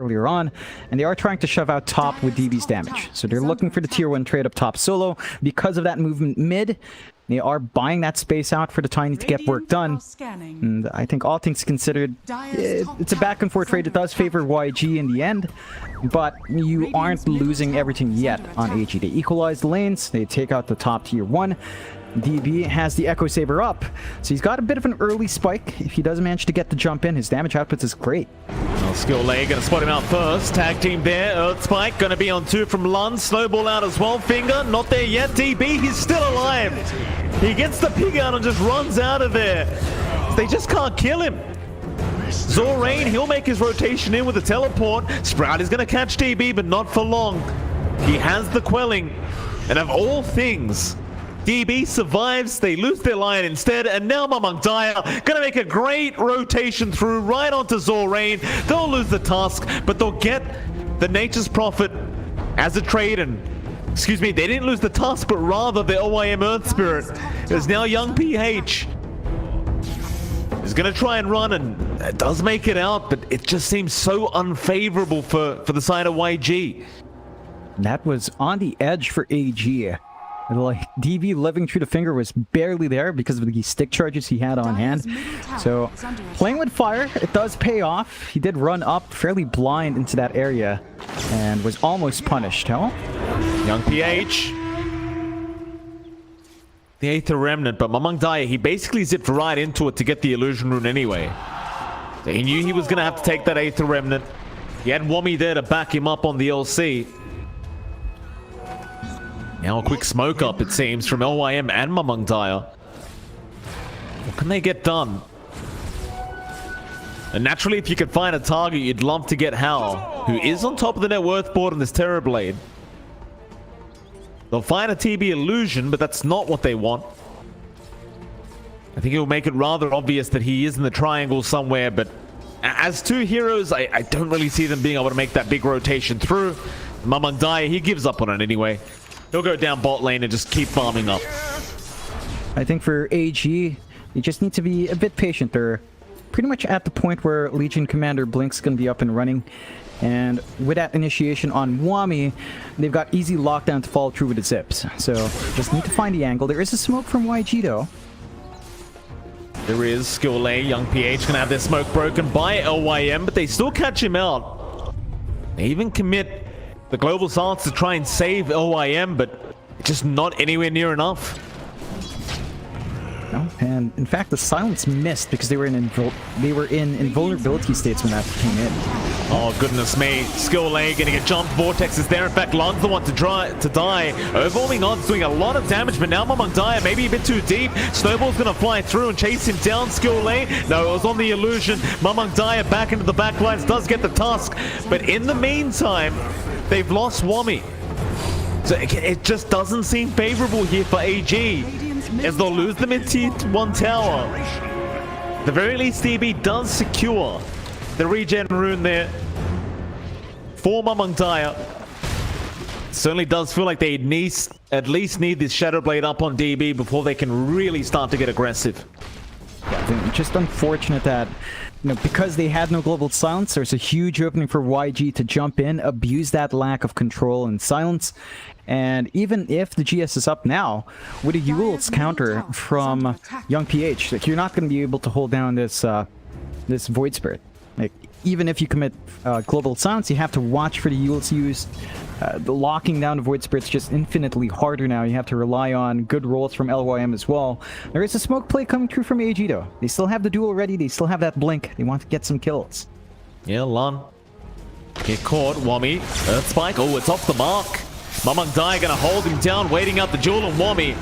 earlier on, and they are trying to shove out top with DB's damage. So they're looking for the tier 1 trade up top solo. Because of that movement mid, they are buying that space out for the Tiny to get work done. And I think all things considered, it's a back and forth trade. It does favor YG in the end, but you aren't losing everything yet on AG. They equalize the lanes, they take out the top tier 1. DB has the Echo Saber up, so he's got a bit of an early spike. If he does manage to get the jump in, his damage output is great. Well, Skill Lay gonna spot him out first. Tag team there. Earth Spike gonna be on 2 from Lund. Snowball out as well. Finger not there yet. DB, he's still alive. He gets the pig out and just runs out of there. They just can't kill him. Zorain, he'll make his rotation in with a teleport. Sprout is gonna catch DB, but not for long. He has the quelling, and of all things, DB survives, they lose their lion instead, and now Mamangdaya gonna make a great rotation through right onto Zorain. They'll lose the task, but they'll get the Nature's Prophet as a trade, and excuse me, they didn't lose the task, but rather the OYM Earth Spirit. It's now young PH. He's gonna try and run, and it does make it out, but it just seems so unfavorable for the side of YG. That was on the edge for AG. Like, DB living through the finger was barely there because of the stick charges he had on hand. So, playing with fire, it does pay off. He did run up fairly blind into that area and was almost punished, huh? Young PH. The Aether Remnant, but Mamangdaya, he basically zipped right into it to get the Illusion Rune anyway. So he knew he was going to have to take that Aether Remnant. He had Wommy there to back him up on the LC. Now a quick smoke up, it seems, from LYM and Mamangdaya. What can they get done? And naturally, if you could find a target, you'd love to get Hal, who is on top of the net worth board on this Terrorblade. They'll find a TB Illusion, but that's not what they want. I think it will make it rather obvious that he is in the triangle somewhere, but as 2 heroes, I don't really see them being able to make that big rotation through. Mamangdaya, he gives up on it anyway. He'll go down bot lane and just keep farming up. I think for AG, you just need to be a bit patient. They're pretty much at the point where Legion Commander Blink's going to be up and running. And with that initiation on Wami, they've got easy lockdown to follow through with the zips. So, just need to find the angle. There is a smoke from YG though. There is. Skill Lay, young PH gonna have their smoke broken by LYM, but they still catch him out. They even commit the Global Silence to try and save LYM, but just not anywhere near enough. No, and in fact, the silence missed because they were in invulnerability states when that came in. Oh goodness me! Skill Lay gonna get jumped. Vortex is there. In fact, Lund's the one to die. Overwhelming odds doing a lot of damage, but now Mamangdaya maybe a bit too deep. Snowball's gonna fly through and chase him down. Skill Lay, no, it was on the illusion. Mamangdaya back into the backlines, does get the task, but in the meantime, they've lost Wommy. So it just doesn't seem favorable here for AG, as they'll lose them in tier 1 tower. At the very least, DB does secure the regen rune there for Mamangdaya. Certainly does feel like they at least need this Shadow Blade up on DB before they can really start to get aggressive. Yeah, just unfortunate that, because they had no Global Silence, there's a huge opening for YG to jump in, abuse that lack of control and silence. And even if the GS is up now, with a Yule's counter from Young PH, like, you're not going to be able to hold down this this Void Spirit. Like, even if you commit Global Silence, you have to watch for the Yule's use. The locking down the Void Spirit's just infinitely harder now. You have to rely on good rolls from LYM as well. There is a smoke play coming through from AG though. They still have the duel ready. They still have that blink. They want to get some kills. Yeah, Lun. Get caught. Wommy. Earth Spike. Oh, it's off the mark. Mamangdaya gonna hold him down, waiting out the duel, and Wommy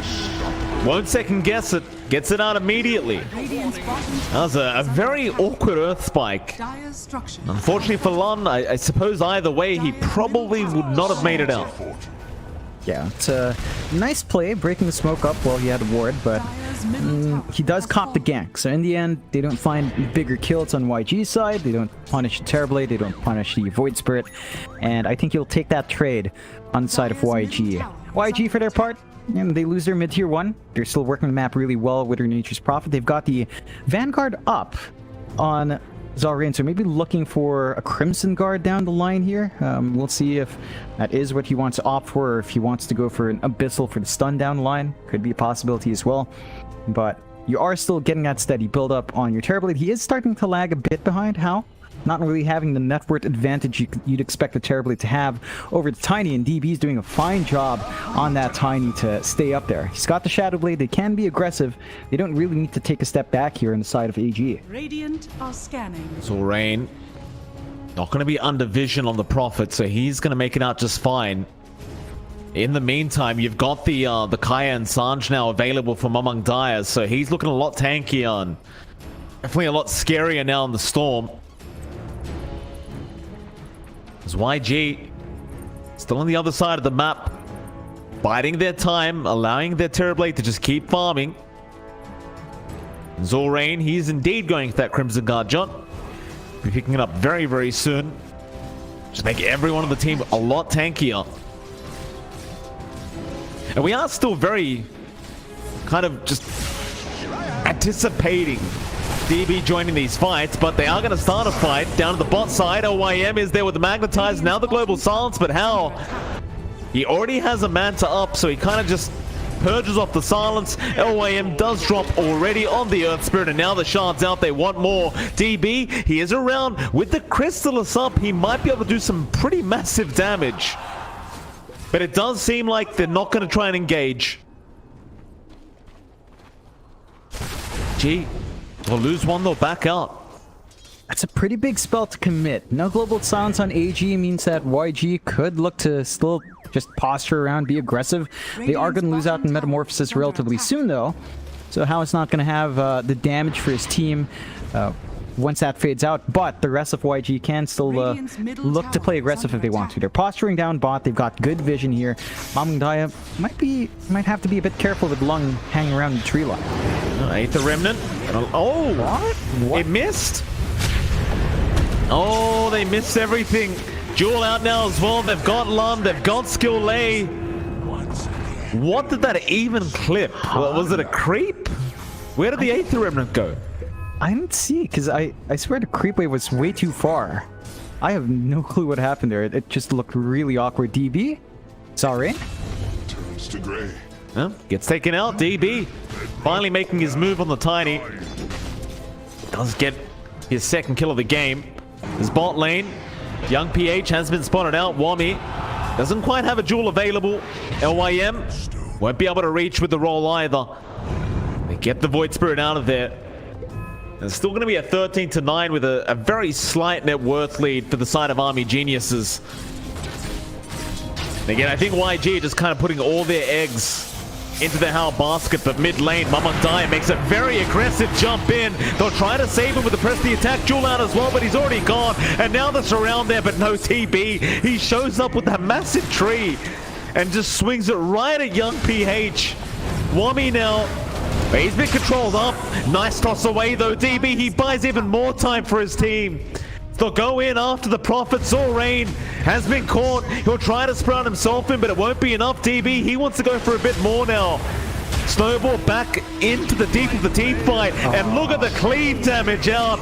won't second guess it. Gets it out immediately. That was a very awkward Earth Spike. Unfortunately for Lun, I suppose either way, he probably would not have made it out. Yeah, it's a nice play, breaking the smoke up while he had a ward, but he does cop the gank. So in the end, they don't find bigger kills on YG's side. They don't punish the Terrorblade. They don't punish the Void Spirit. And I think he'll take that trade on the side of YG. YG, for their part, they lose their mid-tier 1. They're still working the map really well with their Nature's Prophet. They've got the Vanguard up on Zalrain, so maybe looking for a Crimson Guard down the line here. We'll see if that is what he wants to opt for, or if he wants to go for an Abyssal for the stun down the line. Could be a possibility as well. But you are still getting that steady build up on your Terrorblade. He is starting to lag a bit behind. How? Not really having the net worth advantage you'd expect the Terrorblade to have over the Tiny, and DB's doing a fine job on that Tiny to stay up there. He's got the Shadow Blade. They can be aggressive. They don't really need to take a step back here on the side of AG. Radiant are scanning. Zalrain not going to be under vision on the Prophet, so he's going to make it out just fine. In the meantime, you've got the Kaya and Sanj now available from among Dire, so he's looking a lot tankier and definitely a lot scarier now in the Storm. As YG still on the other side of the map, biding their time, allowing their Terrorblade to just keep farming. Zalrain, he's indeed going for that Crimson Guard jump. Be picking it up very, very soon. Just make everyone on the team a lot tankier. And we are still very kind of just anticipating DB joining these fights, but they are going to start a fight down to the bot side. OYM is there with the Magnetize, now the Global Silence, but how? He already has a Manta up, so he kind of just purges off the silence. LYM does drop already on the Earth Spirit, and now the Shard's out. They want more. DB, he is around. With the Crystallis up, he might be able to do some pretty massive damage. But it does seem like they're not going to try and engage. Gee, they'll lose one, they'll back out. That's a pretty big spell to commit. No Global Silence on AG means that YG could look to still just posture around, be aggressive. They are going to lose out in Metamorphosis relatively soon, though. So how it's not going to have the damage for his team once that fades out. But the rest of YG can still look to play aggressive if they want to. They're posturing down bot. They've got good vision here. Mamungdaya might have to be a bit careful with Lung hanging around the tree line. Aether Remnant. Oh, what? It missed. Oh, they missed everything. Jewel out now as well. They've got Lum. They've got Skill Lay. What did that even clip? Was it a creep? Where did the Aether Remnant go? I didn't see, because I swear the creep wave was way too far. I have no clue what happened there. It just looked really awkward. DB? Sorry? Turns to gray. Gets taken out. DB finally making his move on the Tiny. Does get his second kill of the game. His bot lane. Young PH has been spotted out. Wami doesn't quite have a jewel available. LYM won't be able to reach with the roll either. They get the Void Spirit out of there. It's still going to be a 13-9 with a very slight net worth lead for the side of Army Geniuses. And again, I think YG just kind of putting all their eggs into the Howl basket, but mid lane, Mamungdaya makes a very aggressive jump in. They'll try to save him with the press the attack jewel out as well, but he's already gone. And now the surround there, but no TB. He shows up with that massive tree and just swings it right at Young PH. Wami now, he's been controlled up. Nice toss away though. DB, he buys even more time for his team. They'll go in after the Prophet. Zalrain has been caught. He'll try to sprout himself in, but it won't be enough. DB, he wants to go for a bit more now. Snowball back into the deep of the team fight. And look at the cleave damage out.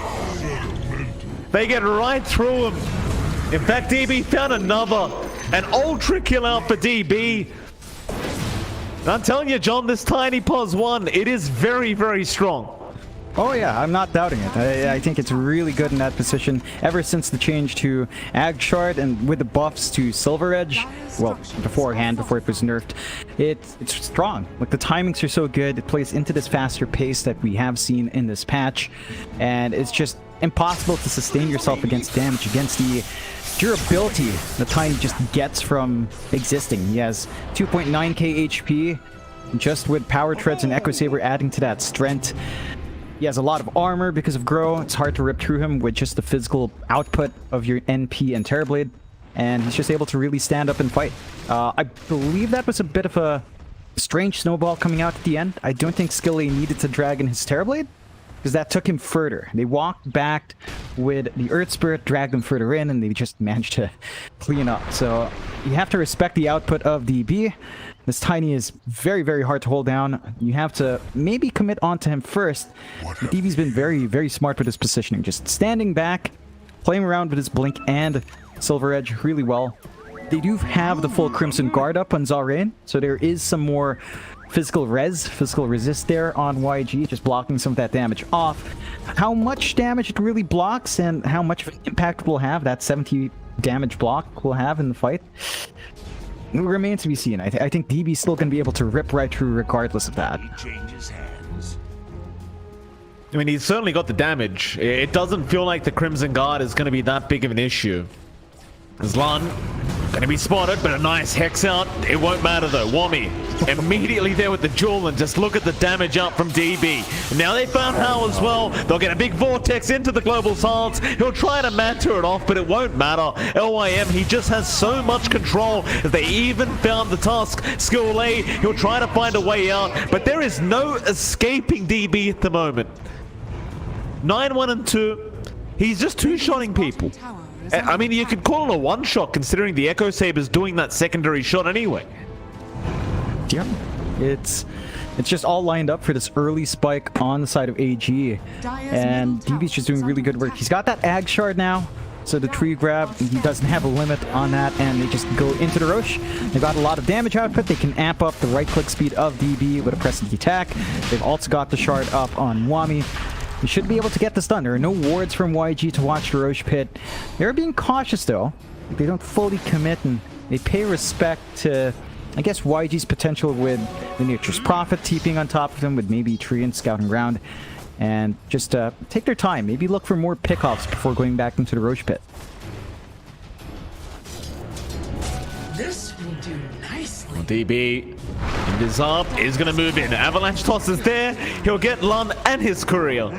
They get right through him. In fact, DB found another. An ultra kill out for DB. And I'm telling you, John, this Tiny Pos 1, it is very, very strong. Oh yeah, I'm not doubting it. I think it's really good in that position. Ever since the change to Ag Shard and with the buffs to Silver Edge, well, beforehand, before it was nerfed, it's strong. Like, the timings are so good. It plays into this faster pace that we have seen in this patch, and it's just impossible to sustain yourself against damage, against the durability the Tiny just gets from existing. He has 2.9k HP, just with Power Treads and Echo Saber adding to that strength. He has a lot of armor because of Grow. It's hard to rip through him with just the physical output of your NP and Terrorblade. And he's just able to really stand up and fight. I believe that was a bit of a strange snowball coming out at the end. I don't think Skilly needed to drag in his Terrorblade, because that took him further. They walked back with the Earth Spirit, dragged him further in, and they just managed to clean up. So you have to respect the output of DB. This Tiny is very, very hard to hold down. You have to maybe commit onto him first. But DB's been very, very smart with his positioning. Just standing back, playing around with his Blink and Silver Edge really well. They do have the full Crimson Guard up on Zarain, so there is some more physical resist there on YG, just blocking some of that damage off. How much damage it really blocks and how much of an impact it will have, that 70 damage block will have in the fight, it remains to be seen. I think DB's still going to be able to rip right through regardless of that. I mean, he's certainly got the damage. It doesn't feel like the Crimson Guard is going to be that big of an issue. Zlan going to be spotted, but a nice hex out. It won't matter though. Wami immediately there with the jewel, and just look at the damage up from DB. And now they found how as well. They'll get a big vortex into the global silence. He'll try to matter it off, but it won't matter. LYM, he just has so much control. If they even found the task skill A, he'll try to find a way out, but there is no escaping DB at the moment. 9-1 and 2. He's just two-shotting people. I mean, you could call it a one-shot considering the Echo Saber's doing that secondary shot anyway. Yeah, it's just all lined up for this early spike on the side of AG. And DB's just doing really good work. He's got that Ag Shard now, so the tree grab, he doesn't have a limit on that, and they just go into the Rosh. They've got a lot of damage output. They can amp up the right-click speed of DB with a pressing attack. They've also got the Shard up on Wami. You should be able to get this done. There are no wards from YG to watch the Roche Pit. They're being cautious though. They don't fully commit, and they pay respect to, I guess, YG's potential with the Nature's Prophet TPing on top of them, with maybe Treant scouting around. And just take their time. Maybe look for more pickoffs before going back into the Roche Pit. This will do nicely. DB is up, is going to move in. Avalanche Toss is there. He'll get Lun and his courier.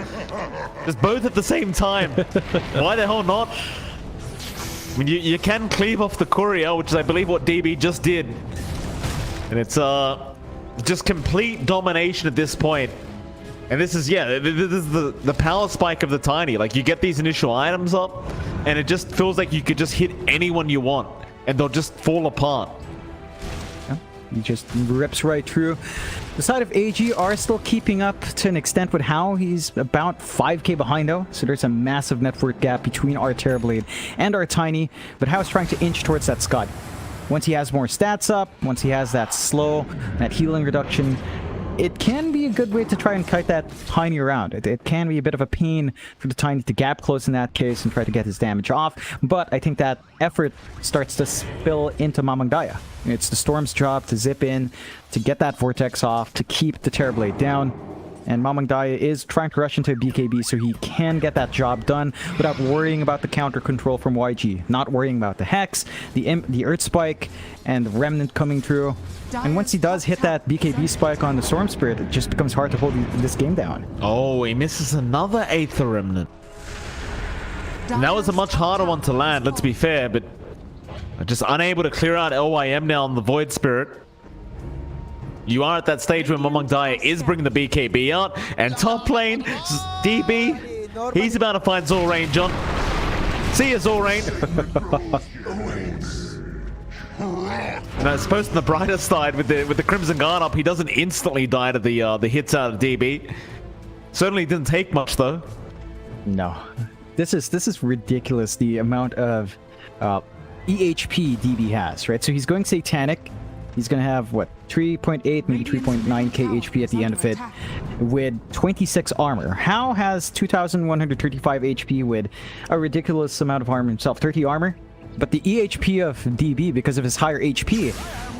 Just both at the same time. Why the hell not? I mean, you can cleave off the courier, which is, I believe, what DB just did. And it's just complete domination at this point. And this is, yeah, this is the power spike of the Tiny. Like, you get these initial items up, and it just feels like you could just hit anyone you want, and they'll just fall apart. He just rips right through. The side of AG are still keeping up to an extent with How. He's about 5k behind though, so there's a massive network gap between our Terrorblade and our Tiny, but How's trying to inch towards that Scud. Once he has more stats up, once he has that slow, that healing reduction, it can be a good way to try and kite that Tiny around. It can be a bit of a pain for the Tiny to gap close in that case and try to get his damage off, but I think that effort starts to spill into Mamangdaya. It's the Storm's job to zip in, to get that Vortex off, to keep the Terrorblade down. And Mamangdaya is trying to rush into a BKB so he can get that job done without worrying about the counter control from YG. Not worrying about the Hex, the Earth Spike, and the Remnant coming through. And once he does hit that BKB spike on the Storm Spirit, it just becomes hard to hold this game down. Oh, he misses another Aether Remnant. And that was a much harder one to land, let's be fair, but just unable to clear out LYM now on the Void Spirit. You are at that stage where Mamangdaya is bringing the BKB out, and top lane, DB, he's about to find Zorain, John. See ya, Zorain. And I suppose on the brighter side, with the Crimson Guard up, he doesn't instantly die to the hits out of DB. Certainly didn't take much though. No, this is ridiculous. The amount of EHP DB has, right? So he's going Satanic. He's going to have, what, 3.8, maybe 3.9k HP at the end of it, with 26 armor. How has 2,135 HP with a ridiculous amount of armor himself, 30 armor? But the EHP of DB, because of his higher HP,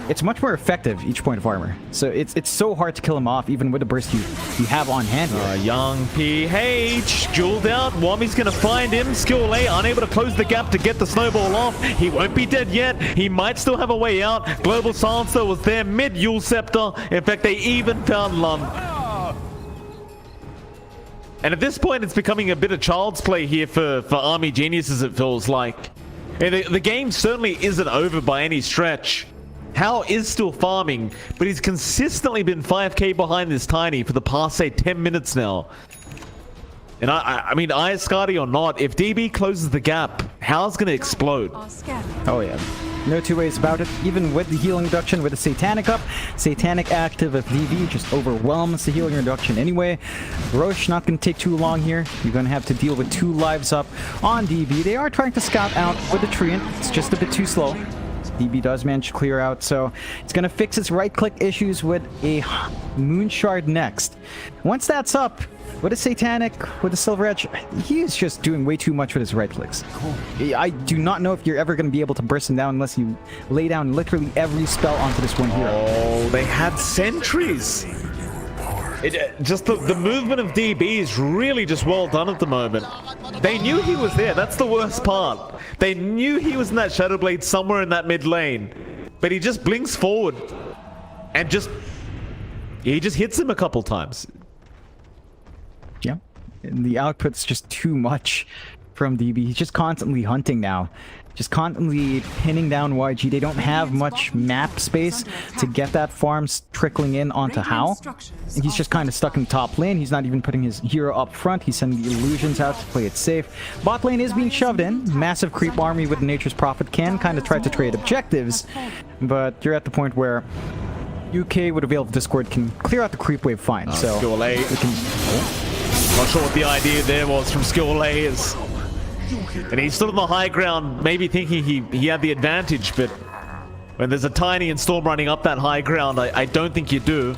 it's much more effective each point of armor. So it's so hard to kill him off, even with the burst you have on hand here. Young PH, jeweled out. Wami's going to find him. Skill A, unable to close the gap to get the snowball off. He won't be dead yet. He might still have a way out. Global Silencer was there mid Yule Scepter. In fact, they even found Lund. And at this point, it's becoming a bit of child's play here for Army Geniuses, it feels like. And the game certainly isn't over by any stretch. Hal is still farming, but he's consistently been 5k behind this Tiny for the past, say, 10 minutes now. And I mean, Iascati or not, if DB closes the gap, Hal's going to explode. Oh yeah. No two ways about it. Even with the healing reduction, with the Satanic up, Satanic active of DB just overwhelms the healing reduction anyway. Roche not going to take too long here. You're going to have to deal with 2 lives up on DB. They are trying to scout out with the Treant. It's just a bit too slow. DB does manage to clear out, so it's going to fix his right-click issues with a Moon Shard next. Once that's up, with a Satanic, with a Silver Edge, he is just doing way too much with his right-clicks. I do not know if you're ever going to be able to burst him down unless you lay down literally every spell onto this one hero. Oh, they had sentries. Just the movement of DB is really just well done at the moment. They knew he was there. That's the worst part. They knew he was in that Shadow Blade somewhere in that mid lane. But he just blinks forward. And he just hits him a couple times. Yeah. And the output's just too much from DB. He's just constantly hunting now. Just constantly pinning down YG. They don't have much map space to get that farms trickling in onto How. And he's just kind of stuck in top lane. He's not even putting his hero up front. He's sending the illusions out to play it safe. Bot lane is being shoved in. Massive creep army with Nature's Prophet can kind of try to trade objectives. But you're at the point where UK with Avail of Discord can clear out the creep wave fine. So Skill A. Not sure what the idea there was from Skill A is. And he's still on the high ground, maybe thinking he had the advantage, but when there's a Tiny and Storm running up that high ground, I don't think you do.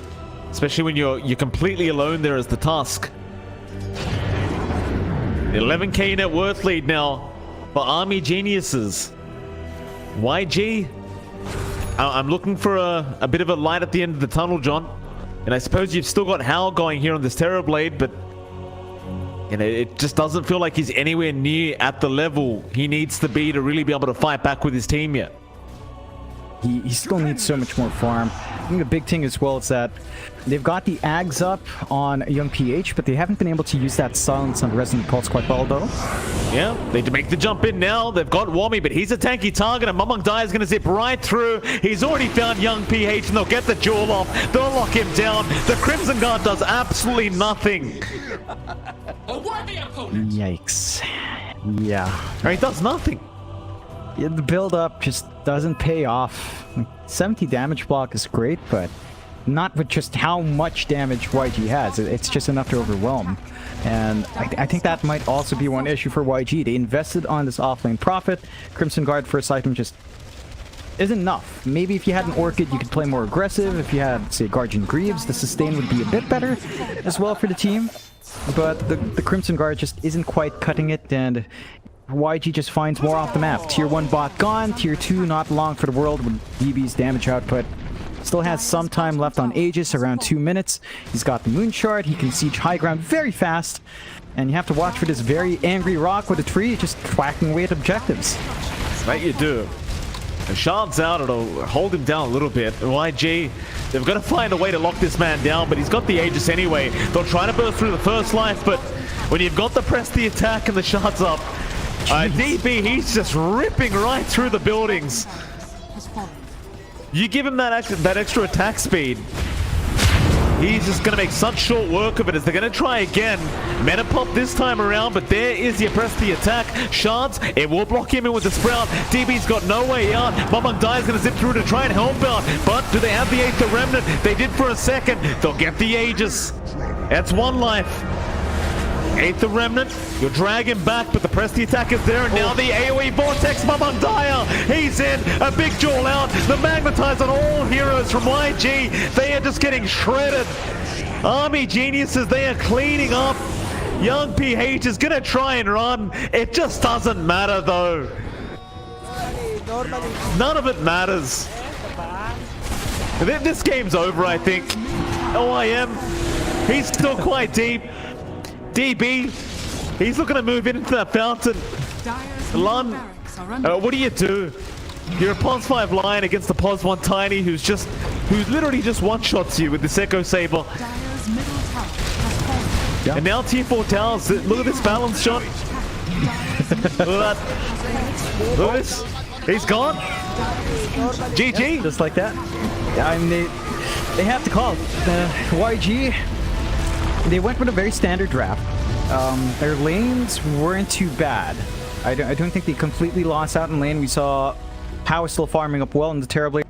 Especially when you're completely alone there as the Tusk. 11k net worth lead now for Army Geniuses. YG, I'm looking for a bit of a light at the end of the tunnel, John. And I suppose you've still got Hal going here on this Terror Blade, but it just doesn't feel like he's anywhere near at the level he needs to be to really be able to fight back with his team yet. He still needs so much more farm. I think the big thing as well is that they've got the Ags up on Young PH, but they haven't been able to use that silence on Resonant Pulse quite well, though. Yeah, they make the jump in now. They've got Wommy, but he's a tanky target, and Mamang Dai is going to zip right through. He's already found Young PH, and they'll get the jewel off. They'll lock him down. The Crimson Guard does absolutely nothing. Yikes. Yeah. He does nothing. Yeah, the build-up just doesn't pay off. 70 damage block is great, but not with just how much damage YG has. It's just enough to overwhelm. And I think that might also be one issue for YG. They invested on this offlane Prophet. Crimson Guard first item just isn't enough. Maybe if you had an Orchid, you could play more aggressive. If you had, say, Guardian Greaves, the sustain would be a bit better as well for the team. But the Crimson Guard just isn't quite cutting it, and YG just finds more off the map. Tier 1 bot gone, Tier 2 not long for the world with DB's damage output. Still has some time left on Aegis, around 2 minutes. He's got the Moon Shard, he can siege high ground very fast. And you have to watch for this very angry rock with a tree just whacking away at objectives. Right, you do. The Shard's out, it'll hold him down a little bit. YG, they've got to find a way to lock this man down, but he's got the Aegis anyway. They'll try to burst through the first life, but when you've got the press the attack and the Shard's up, DB, he's just ripping right through the buildings. You give him that extra attack speed, he's just going to make such short work of it as they're going to try again. Meta pop this time around, but there is the press the attack. Shards, it will block him in with the Sprout. DB's got no way out. Mamang Dai is going to zip through to try and help out, but do they have the 8th Remnant? They did for a second. They'll get the Aegis. That's 1 life. 8th Remnant, you'll drag him back, but the press the attack is there, and now the AoE Vortex, Mamang Dai, he's in, a big jewel out, the Magnetize on all heroes from YG, they are just getting shredded. Army Geniuses, they are cleaning up. Young PH is gonna try and run, it just doesn't matter though. None of it matters. This game's over, I think. OIM, he's still quite deep. DB, he's looking to move into that fountain. Lun, what do you do? You're a POS 5 Lion against the POS 1 Tiny who literally just one-shots you with this Echo Saber. Yeah. And now Tier 4 towers, look at this balance shot. Look at that. Look at this. He's gone. GG. Just like that. Yeah, I mean, they have to call it. YG, they went with a very standard draft. Their lanes weren't too bad. I don't think they completely lost out in lane. We saw Power still farming up well in the terribly.